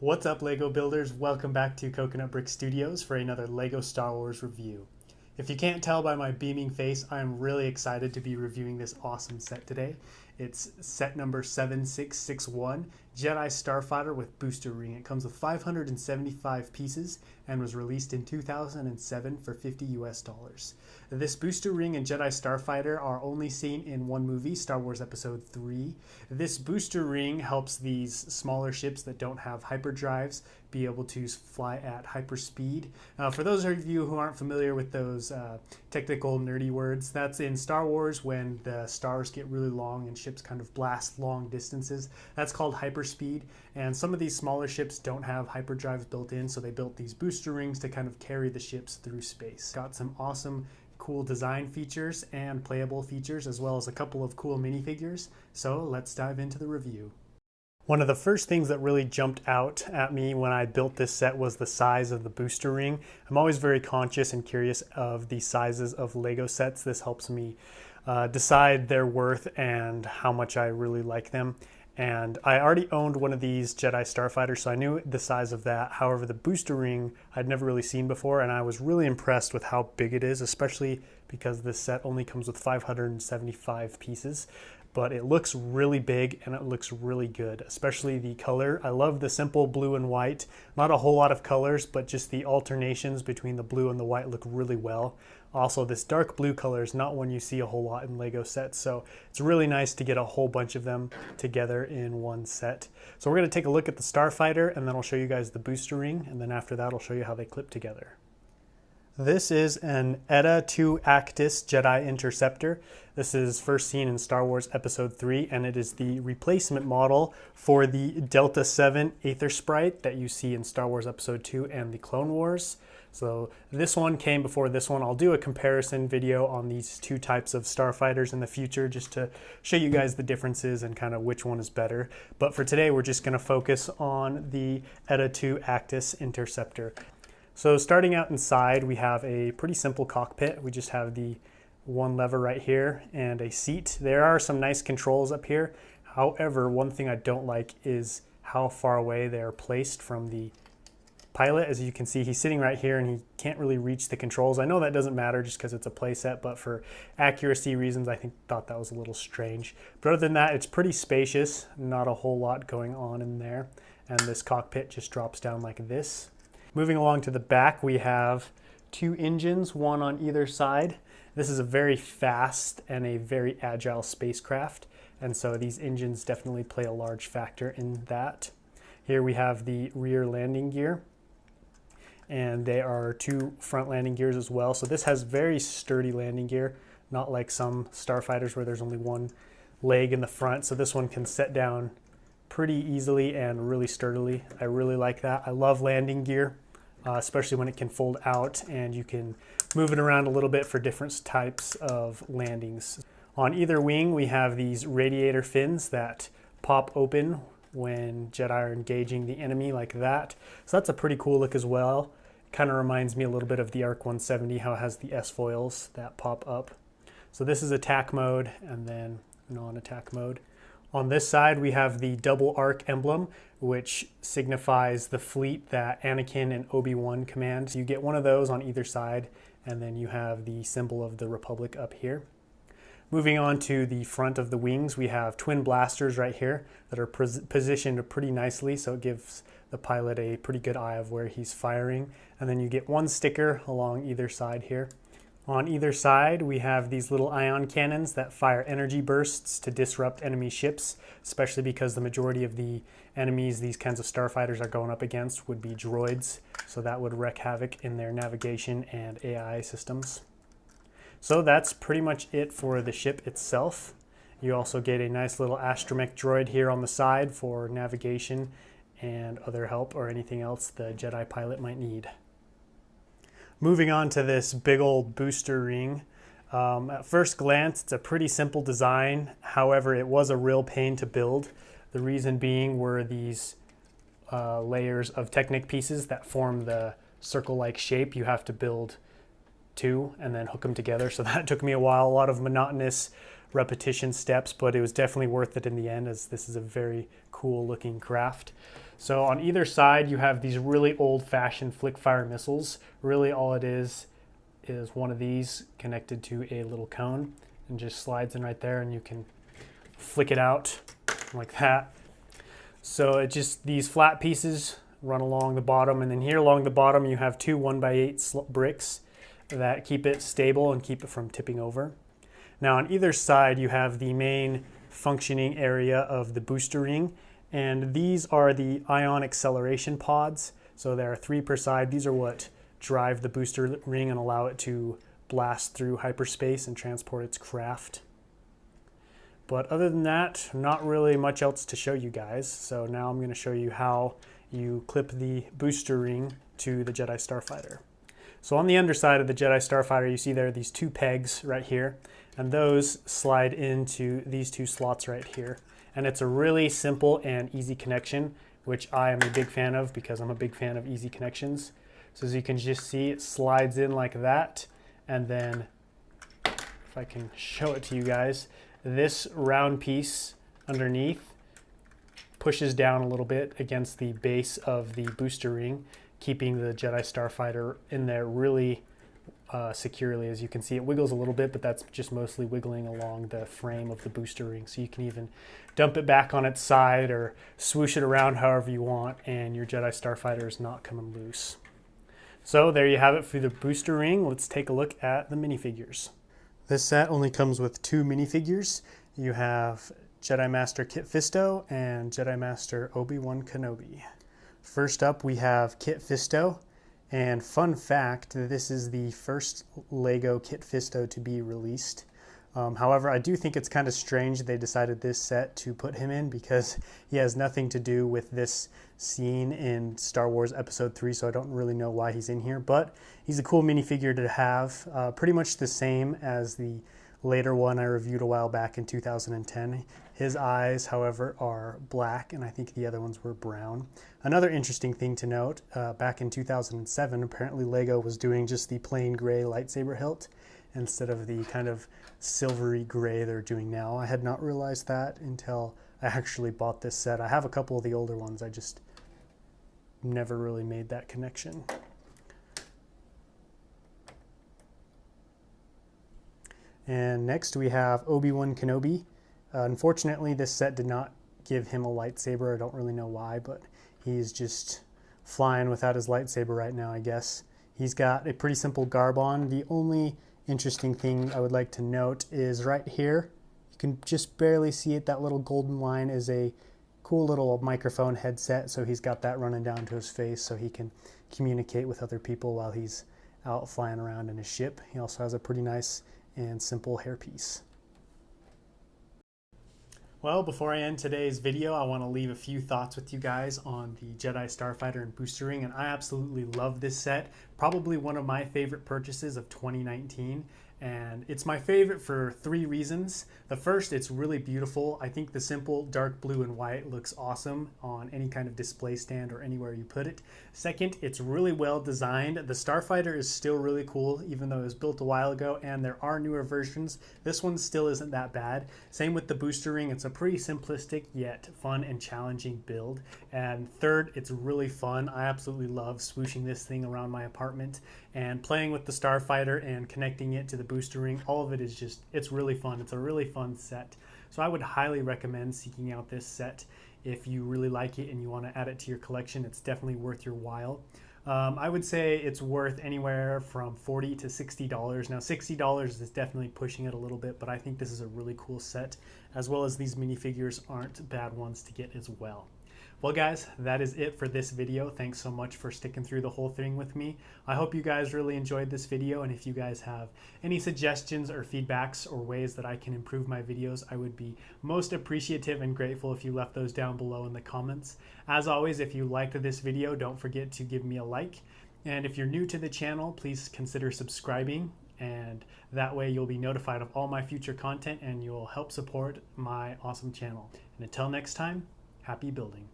What's up, Lego builders? Welcome back to Coconut Brick Studios for another Lego Star Wars review. If you can't tell by my beaming face, I'm really excited to be reviewing this awesome set today. It's set number 7661, Jedi Starfighter with Booster Ring. It comes with 575 pieces and was released in 2007 for $50 US. This Booster Ring and Jedi Starfighter are only seen in one movie, Star Wars Episode 3. This Booster Ring helps these smaller ships that don't have hyperdrives be able to fly at hyperspeed. For those of you who aren't familiar with those technical nerdy words, that's in Star Wars when the stars get really long and ships kind of blast long distances. That's called hyperspeed, and some of these smaller ships don't have hyperdrives built in, so they built these booster rings to kind of carry the ships through space. Got some awesome cool design features and playable features, as well as a couple of cool minifigures. So let's dive into the review. One of the first things that really jumped out at me when I built this set was the size of the booster ring. I'm always very conscious and curious of the sizes of Lego sets. This helps me decide their worth and how much I really like them. And I already owned one of these Jedi Starfighters, so I knew the size of that. However, the booster ring I'd never really seen before, and I was really impressed with how big it is, especially because this set only comes with 575 pieces. But it looks really big and it looks really good, especially the color. I love the simple blue and white. Not a whole lot of colors, but just the alternations between the blue and the white look really well. Also, this dark blue color is not one you see a whole lot in Lego sets, so it's really nice to get a whole bunch of them together in one set. So we're going to take a look at the Starfighter, and then I'll show you guys the booster ring, and then after that I'll show you how they clip together. This is an ETA 2 Actis Jedi Interceptor. This is first seen in Star Wars Episode 3, and it is the replacement model for the Delta 7 Aether Sprite that you see in Star Wars Episode 2 and the Clone Wars. So this one came before this one. I'll do a comparison video on these two types of Starfighters in the future just to show you guys the differences and kind of which one is better. But for today, we're just going to focus on the ETA 2 Actis Interceptor. So starting out inside, we have a pretty simple cockpit. We just have the one lever right here and a seat. There are some nice controls up here. However, one thing I don't like is how far away they're placed from the pilot. As you can see, he's sitting right here and he can't really reach the controls. I know that doesn't matter just because it's a playset, but for accuracy reasons, I thought that was a little strange. But other than that, it's pretty spacious, not a whole lot going on in there. And this cockpit just drops down like this. Moving along to the back, we have two engines, one on either side. This is a very fast and a very agile spacecraft, and so these engines definitely play a large factor in that. Here we have the rear landing gear, and they are two front landing gears as well. So this has very sturdy landing gear, not like some Starfighters where there's only one leg in the front. So this one can set down pretty easily and really sturdily. I really like that. I love landing gear, especially when it can fold out and you can move it around a little bit for different types of landings. On either wing, we have these radiator fins that pop open when Jedi are engaging the enemy like that. So that's a pretty cool look as well. Kind of reminds me a little bit of the ARC 170, how it has the S-foils that pop up. So this is attack mode and then non-attack mode. On this side, we have the double arc emblem, which signifies the fleet that Anakin and Obi-Wan command. So you get one of those on either side, and then you have the symbol of the Republic up here. Moving on to the front of the wings, we have twin blasters right here that are positioned pretty nicely, so it gives the pilot a pretty good eye of where he's firing. And then you get one sticker along either side here. On either side, we have these little ion cannons that fire energy bursts to disrupt enemy ships, especially because the majority of the enemies these kinds of starfighters are going up against would be droids, so that would wreak havoc in their navigation and AI systems. So that's pretty much it for the ship itself. You also get a nice little astromech droid here on the side for navigation and other help or anything else the Jedi pilot might need. Moving on to this big old booster ring. At first glance, it's a pretty simple design. However, it was a real pain to build. The reason being were these layers of Technic pieces that form the circle-like shape. You have to build 2 and then hook them together. So that took me a while, a lot of monotonous repetition steps, but it was definitely worth it in the end, as this is a very cool looking craft. So on either side you have these really old-fashioned flick fire missiles. Really all it is one of these connected to a little cone and just slides in right there, and you can flick it out like that. So it just, these flat pieces run along the bottom, and then here along the bottom you have 2 1x8 bricks that keep it stable and keep it from tipping over. Now on either side you have the main functioning area of the booster ring, and these are the ion acceleration pods. So there are 3 per side. These are what drive the booster ring and allow it to blast through hyperspace and transport its craft. But other than that, not really much else to show you guys. So now I'm going to show you how you clip the booster ring to the Jedi StarFighter. So on the underside of the Jedi StarFighter, you see there are these 2 pegs right here, and those slide into these 2 slots right here. And it's a really simple and easy connection, which I am a big fan of because I'm a big fan of easy connections. So as you can just see, it slides in like that, and then if I can show it to you guys, this round piece underneath pushes down a little bit against the base of the booster ring, keeping the Jedi StarFighter in there really securely. As you can see, it wiggles a little bit, but that's just mostly wiggling along the frame of the booster ring. So you can even dump it back on its side or swoosh it around however you want, and your Jedi StarFighter is not coming loose. So there you have it for the booster ring. Let's take a look at the minifigures. This set only comes with 2 minifigures. You have Jedi Master Kit Fisto and Jedi Master Obi-Wan Kenobi. First up we have Kit Fisto, and fun fact, this is the first Lego Kit Fisto to be released. However, I do think it's kind of strange they decided this set to put him in, because he has nothing to do with this scene in Star Wars Episode 3, so I don't really know why he's in here, but he's a cool minifigure to have, pretty much the same as the later one I reviewed a while back in 2010. His eyes, however, are black, and I think the other ones were brown. Another interesting thing to note, back in 2007, apparently Lego was doing just the plain gray lightsaber hilt instead of the kind of silvery gray they're doing now. I had not realized that until I actually bought this set. I have a couple of the older ones, I just never really made that connection. And next we have Obi-Wan Kenobi. Unfortunately, this set did not give him a lightsaber. I don't really know why, but he's just flying without his lightsaber right now, I guess. He's got a pretty simple garb on. The only interesting thing I would like to note is right here. You can just barely see it. That little golden line is a cool little microphone headset, so he's got that running down to his face so he can communicate with other people while he's out flying around in his ship. He also has a pretty nice and simple hairpiece. Well, before I end today's video, I want to leave a few thoughts with you guys on the Jedi StarFighter and Booster Ring, and I absolutely love this set. Probably one of my favorite purchases of 2019, and it's my favorite for 3 reasons. The first, it's really beautiful. I think the simple dark blue and white looks awesome on any kind of display stand or anywhere you put it. Second, it's really well designed. The StarFighter is still really cool, even though it was built a while ago, and there are newer versions. This one still isn't that bad. Same with the Booster Ring. It's a pretty simplistic yet fun and challenging build. And third, it's really fun. I absolutely love swooshing this thing around my apartment and playing with the StarFighter and connecting it to the Booster Ring. All of it is just, it's really fun. It's a really fun set. So I would highly recommend seeking out this set. If you really like it and you want to add it to your collection, it's definitely worth your while. I would say it's worth anywhere from $40 to $60. Now $60 is definitely pushing it a little bit, but I think this is a really cool set, as well as these minifigures aren't bad ones to get as well. Well guys, that is it for this video. Thanks so much for sticking through the whole thing with me. I hope you guys really enjoyed this video, and if you guys have any suggestions or feedbacks or ways that I can improve my videos, I would be most appreciative and grateful if you left those down below in the comments. As always, if you liked this video, don't forget to give me a like. And if you're new to the channel, please consider subscribing, and that way you'll be notified of all my future content and you'll help support my awesome channel. And until next time, happy building.